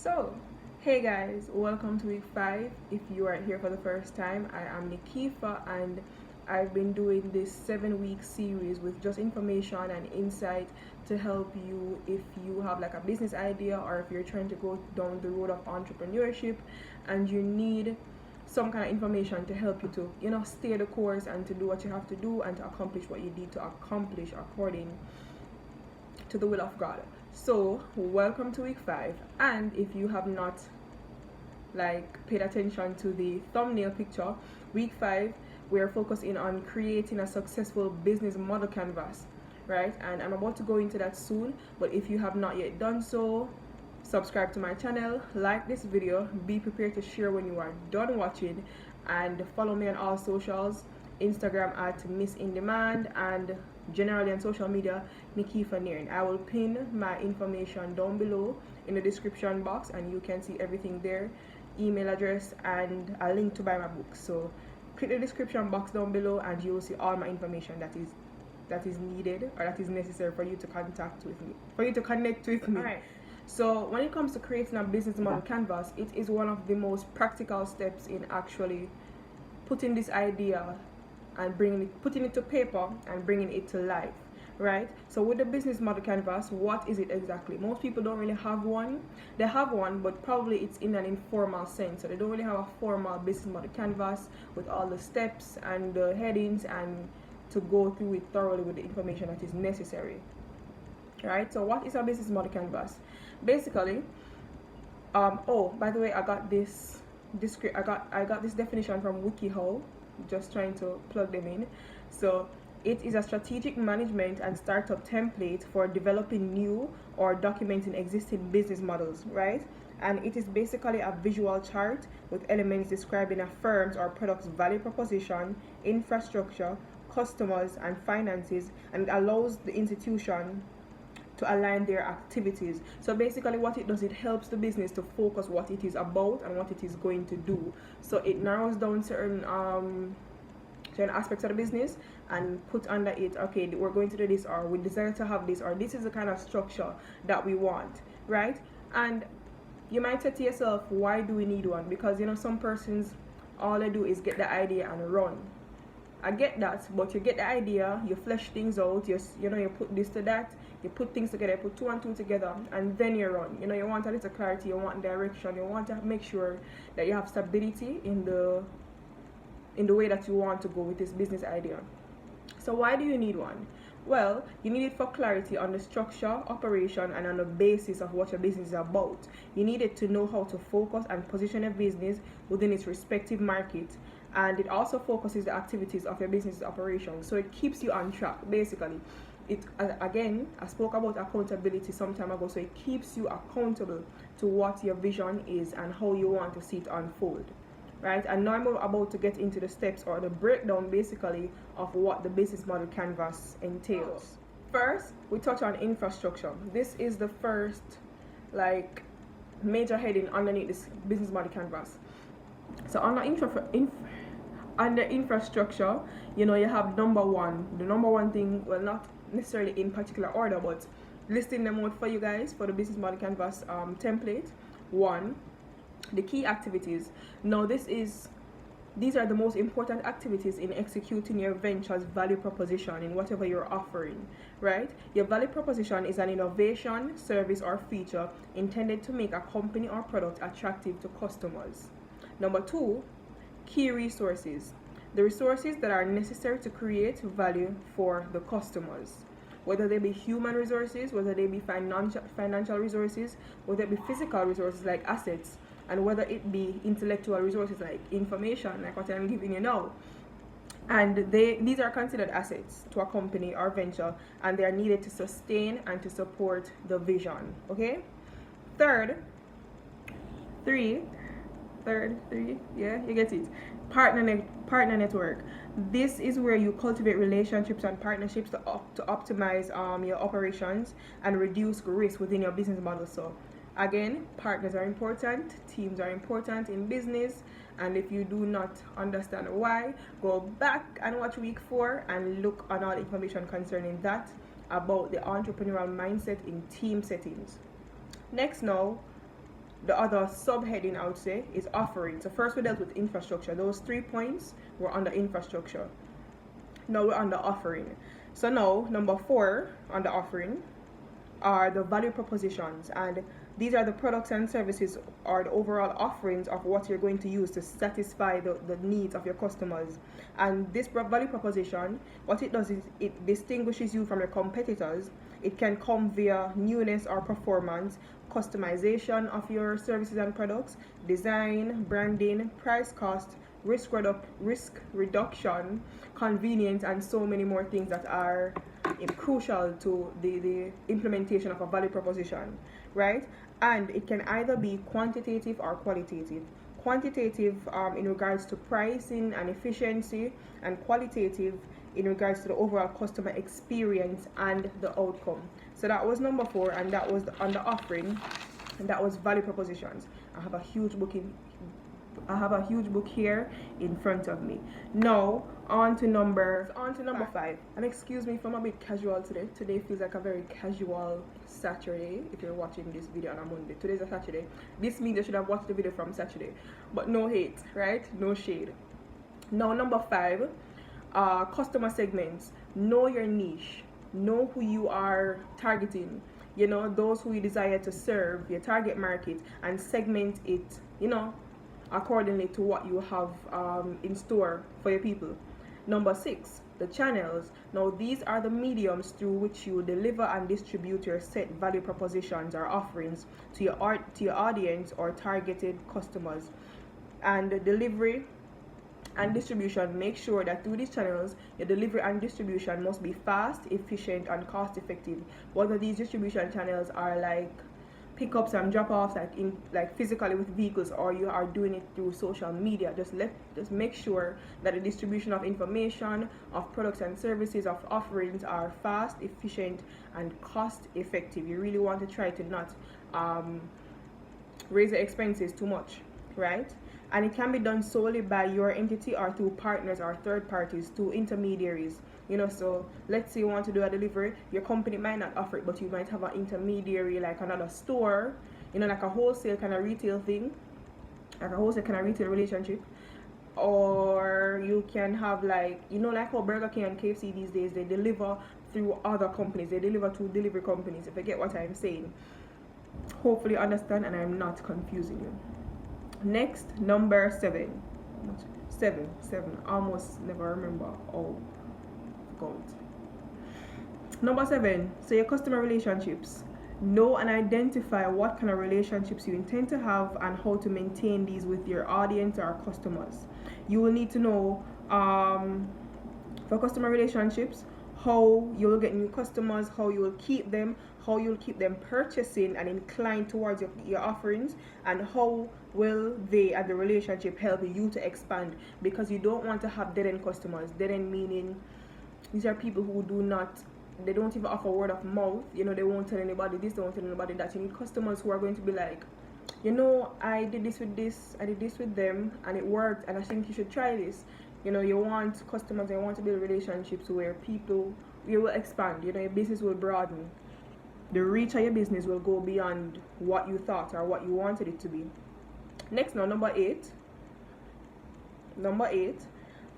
So, hey guys, welcome to week 5. If you are here for the first time, I am Nikifa and I've been doing this 7-week series with just information and insight to help you if you have like a business idea or if you're trying to go down the road of entrepreneurship and you need some kind of information to help you to stay the course and to do what you have to do and to accomplish what you need to accomplish according to the will of God. So, welcome to week 5. And if you have not paid attention to the thumbnail picture, week 5 we are focusing on creating a successful business model canvas, right? And I'm about to go into that soon, but if you have not yet done so, subscribe to my channel, like this video, be prepared to share when you are done watching, and follow me on all socials, Instagram at Miss In Demand, and generally on social media, Nikifa Nearing. I will pin my information down below in the description box and you can see everything there, email address and a link to buy my book. So click the description box down below and you will see all my information that is needed or that is necessary for you to connect with me. All right. So when it comes to creating a business model canvas, it is one of the most practical steps in actually putting this idea and putting it to paper and bringing it to life, right? So with the business model canvas, what is it exactly? Most people don't really have one. They have one, but probably it's in an informal sense. So they don't really have a formal business model canvas with all the steps and the headings and to go through it thoroughly with the information that is necessary, right? So what is a business model canvas? Basically, oh, by the way, I got this definition from WikiHow, just trying to plug them in. So it is a strategic management and startup template for developing new or documenting existing business models, right? And it is basically a visual chart with elements describing a firm's or product's value proposition, infrastructure, customers, and finances, and it allows the institution to align their activities. So basically what it does, it helps the business to focus what it is about and what it is going to do. So it narrows down certain aspects of the business and put under it, okay, we're going to do this, or we desire to have this, or this is the kind of structure that we want, right? And you might say to yourself, why do we need one? Because some persons, all they do is get the idea and run. I get that, but you get the idea, you flesh things out, you put this to that, you put things together, you put 2 and 2 together, and then you run. You want a little clarity, you want direction, you want to make sure that you have stability in the way that you want to go with this business idea. So why do you need one? Well, you need it for clarity on the structure, operation, and on the basis of what your business is about. You need it to know how to focus and position a business within its respective market. And it also focuses the activities of your business operations. So it keeps you on track, basically. Again, I spoke about accountability some time ago. So it keeps you accountable to what your vision is and how you want to see it unfold. Right, and now I'm about to get into the steps or the breakdown basically of what the business model canvas entails. First, we touch on infrastructure. This is the first major heading underneath this business model canvas. So under infrastructure, you have number one. The number one thing, well, not necessarily in particular order, but listing them out for you guys for the business model canvas template. 1, the key activities. Now these are the most important activities in executing your venture's value proposition in whatever you're offering, right? Your value proposition is an innovation, service, or feature intended to make a company or product attractive to customers. Number 2, key resources. The resources that are necessary to create value for the customers, whether they be human resources, whether they be financial resources, whether it be physical resources like assets, and whether it be intellectual resources like information, like what I'm giving you now. And these are considered assets to a company or venture, and they are needed to sustain and to support the vision. Okay. Third, yeah, you get it. Partner network. This is where you cultivate relationships and partnerships to optimize your operations and reduce risk within your business model. So again, partners are important, teams are important in business, and if you do not understand why, go back and watch week 4 and look on all information concerning that about the entrepreneurial mindset in team settings. Next now, The other subheading I would say is offering. So first we dealt with infrastructure. Those 3 points were under infrastructure. Now we're under offering. So now number 4 under offering are the value propositions, and these are the products and services or the overall offerings of what you're going to use to satisfy the needs of your customers. And this value proposition, what it does is it distinguishes you from your competitors. It can come via newness or performance, customization of your services and products, design, branding, price, cost, risk reduction, convenience, and so many more things that are crucial to the implementation of a value proposition, right? And it can either be quantitative or qualitative. Quantitative in regards to pricing and efficiency, and qualitative in regards to the overall customer experience and the outcome. So that was number 4, and that was under offering, and that was value propositions. I have a huge book here in front of me. Now on to number 5. And excuse me if I'm a bit casual today. Today feels like a very casual Saturday if you're watching this video on a Monday. Today's a Saturday. This means you should have watched the video from Saturday. But no hate, right? No shade. Now number 5, customer segments. Know your niche. Know who you are targeting. You know, those who you desire to serve, your target market, and segment it, you know, accordingly to what you have in store for your people. Number 6, the channels. Now these are the mediums through which you deliver and distribute your set value propositions or offerings to your audience or targeted customers. And the delivery and distribution, make sure that through these channels your delivery and distribution must be fast, efficient, and cost effective. Whether these distribution channels are like pickups and drop-offs, like physically with vehicles, or you are doing it through social media, just make sure that the distribution of information, of products and services, of offerings are fast, efficient, and cost effective. You really want to try to not raise the expenses too much, right? And it can be done solely by your entity or through partners or third parties, through intermediaries. You know, so let's say you want to do a delivery, your company might not offer it, but you might have an intermediary, like another store, you know, like a wholesale kind of retail thing, like a wholesale kind of retail relationship. Or you can have, like, you know, like how Burger King and KFC these days, they deliver through other companies, they deliver to delivery companies, if you get what I'm saying. Hopefully you understand and I'm not confusing you. Next, number 7. Almost never remember. Oh God. Number 7, so your customer relationships. Know and identify what kind of relationships you intend to have and how to maintain these with your audience or customers. You will need to know for customer relationships, how you will get new customers, how you will keep them, how you'll keep them purchasing and inclined towards your offerings, and how will they and the relationship help you to expand, because you don't want to have dead-end customers. Dead-end meaning these are people who they don't even offer word of mouth. You know, they won't tell anybody this, they won't tell anybody that. You need customers who are going to be like, you know, I did this with this, I did this with them, and it worked, and I think you should try this. You know, you want customers, you want to build relationships where you will expand. You know, your business will broaden. The reach of your business will go beyond what you thought or what you wanted it to be. Next, now, number 8,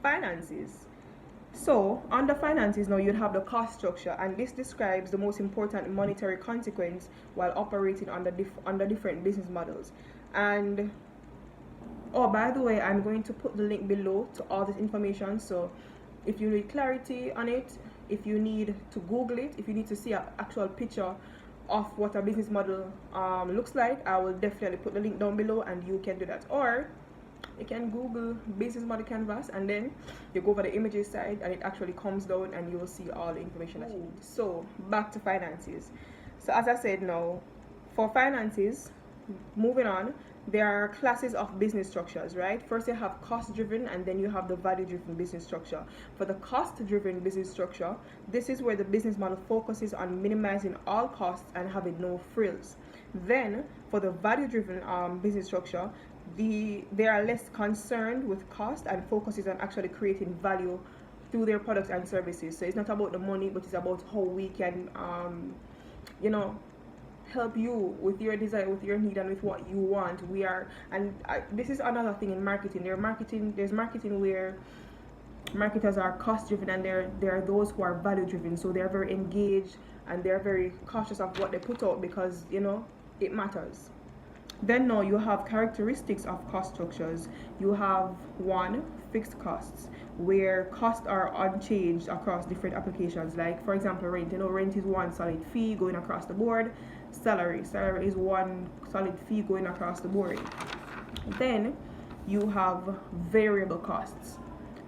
finances. So under finances, now you'd have the cost structure, and this describes the most important monetary consequence while operating under different business models. And oh, by the way, I'm going to put the link below to all this information, so if you need clarity on it, if you need to Google it, if you need to see an actual picture of what a business model looks like, I will definitely put the link down below and you can do that. Or you can Google business model canvas and then you go over the images side and it actually comes down and you will see all the information that you need. So back to finances. So as I said, now for finances, moving on, there are classes of business structures, right? First you have cost driven, and then you have the value driven business structure. For the cost driven business structure, this is where the business model focuses on minimizing all costs and having no frills. Then for the value driven business structure, they are less concerned with cost and focuses on actually creating value through their products and services. So it's not about the money, but it's about how we can help you with your desire, with your need, and with what you want. This is another thing in marketing. There's marketing where marketers are cost driven, and there are those who are value driven. So they're very engaged and they're very cautious of what they put out because it matters. Then now you have characteristics of cost structures. You have one, fixed costs, where costs are unchanged across different applications. Like for example, rent. Rent is one solid fee going across the board. Salary is one solid fee going across the board. Then you have variable costs.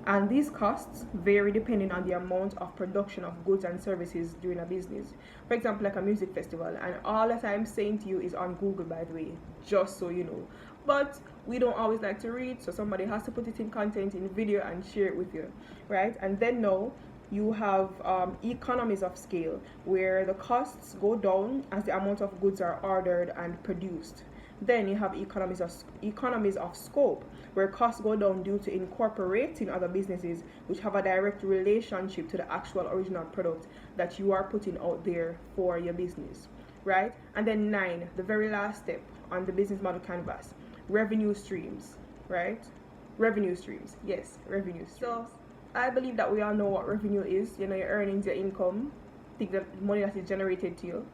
And these costs vary depending on the amount of production of goods and services during a business. For example, like a music festival, and all that I'm saying to you is on Google, by the way, just so you know. But we don't always like to read, so somebody has to put it in content, in video, and share it with you, right? And then now you have economies of scale, where the costs go down as the amount of goods are ordered and produced. Then you have economies of scope, where costs go down due to incorporating other businesses which have a direct relationship to the actual original product that you are putting out there for your business, right? And then 9, the very last step on the business model canvas, revenue streams, right? Revenue streams, yes, revenue streams. So I believe that we all know what revenue is. Your earnings, your income, the money that is generated to you.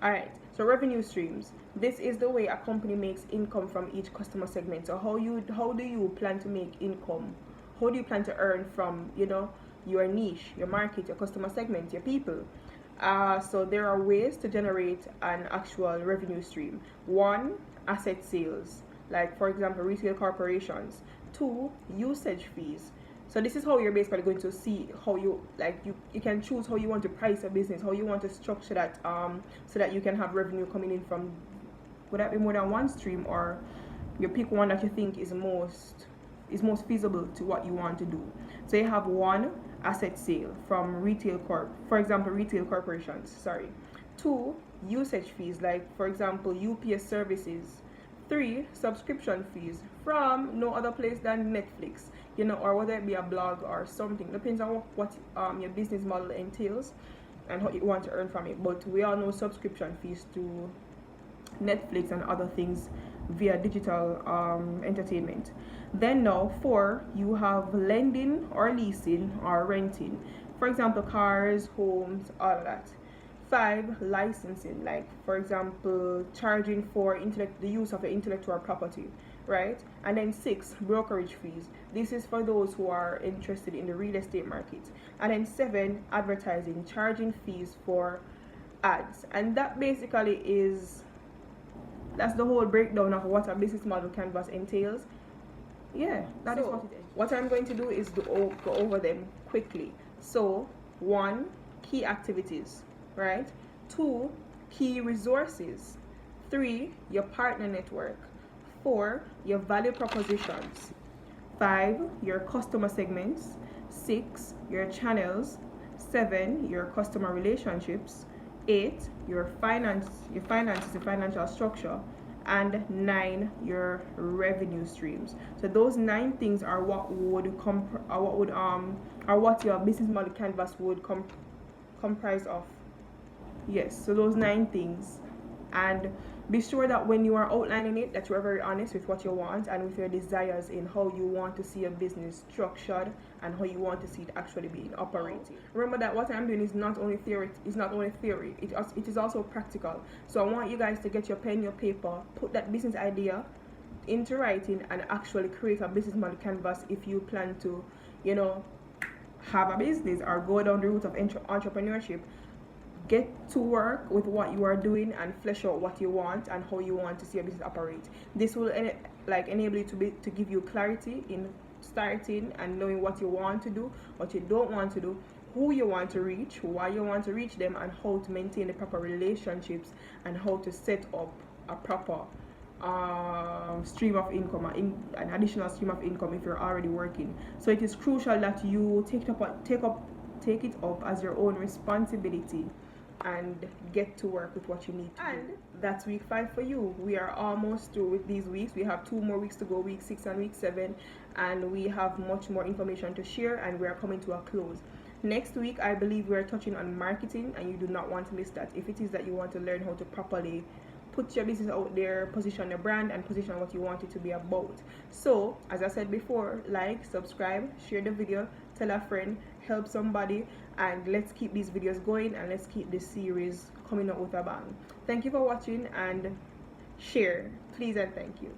Alright, so revenue streams. This is the way a company makes income from each customer segment. So how do you plan to make income? How do you plan to earn from your niche, your market, your customer segment, your people? So there are ways to generate an actual revenue stream. 1, asset sales, like for example retail corporations. 2, usage fees. So this is how you're basically going to see how you can choose how you want to price a business, how you want to structure that so that you can have revenue coming in from, would that be more than one stream, or you pick one that you think is most feasible to what you want to do. So you have 1, asset sale from retail corporations. 2, usage fees, like for example UPS services. 3, subscription fees from no other place than Netflix, or whether it be a blog or something. Depends on what your business model entails and how you want to earn from it. But we all know subscription fees to Netflix and other things via digital entertainment. Then now 4, you have lending or leasing or renting. For example, cars, homes, all of that. 5, licensing, like for example charging for the use of the intellectual property, right? And then 6, brokerage fees. This is for those who are interested in the real estate market. And then 7, advertising, charging fees for ads. And that basically that's the whole breakdown of what a business model canvas entails. Yeah, that is what it is. What I'm going to do is go over them quickly. So 1, key activities, right? 2, key resources. 3, your partner network. 4, your value propositions. 5, your customer segments. 6, your channels. 7, your customer relationships. 8, your finances, your financial structure. And 9, your revenue streams. So those 9 things are what your business model canvas would comprise of. Yes, so those 9 things. And be sure that when you are outlining it, that you are very honest with what you want and with your desires in how you want to see your business structured and how you want to see it actually being operating. Remember that what I'm doing is not only theory, it is also practical. So I want you guys to get your pen, your paper, put that business idea into writing and actually create a business model canvas if you plan to, have a business or go down the route of entrepreneurship. Get to work with what you are doing and flesh out what you want and how you want to see your business operate. This will enable you to give you clarity in starting and knowing what you want to do, what you don't want to do, who you want to reach, why you want to reach them, and how to maintain the proper relationships and how to set up a proper stream of income, an additional stream of income if you're already working. So it is crucial that you take it up as your own responsibility and get to work with what you need to do. And that's week 5 for you. We are almost through with these weeks. We have 2 more weeks to go, week 6 and week 7, and we have much more information to share, and we are coming to a close. Next week, I believe we're touching on marketing, and you do not want to miss that. If it is that you want to learn how to properly put your business out there, position your brand, and position what you want it to be about. So, as I said before, like, subscribe, share the video, tell a friend, help somebody, and let's keep these videos going, and let's keep this series coming out with a bang. Thank you for watching, and share, please, and thank you.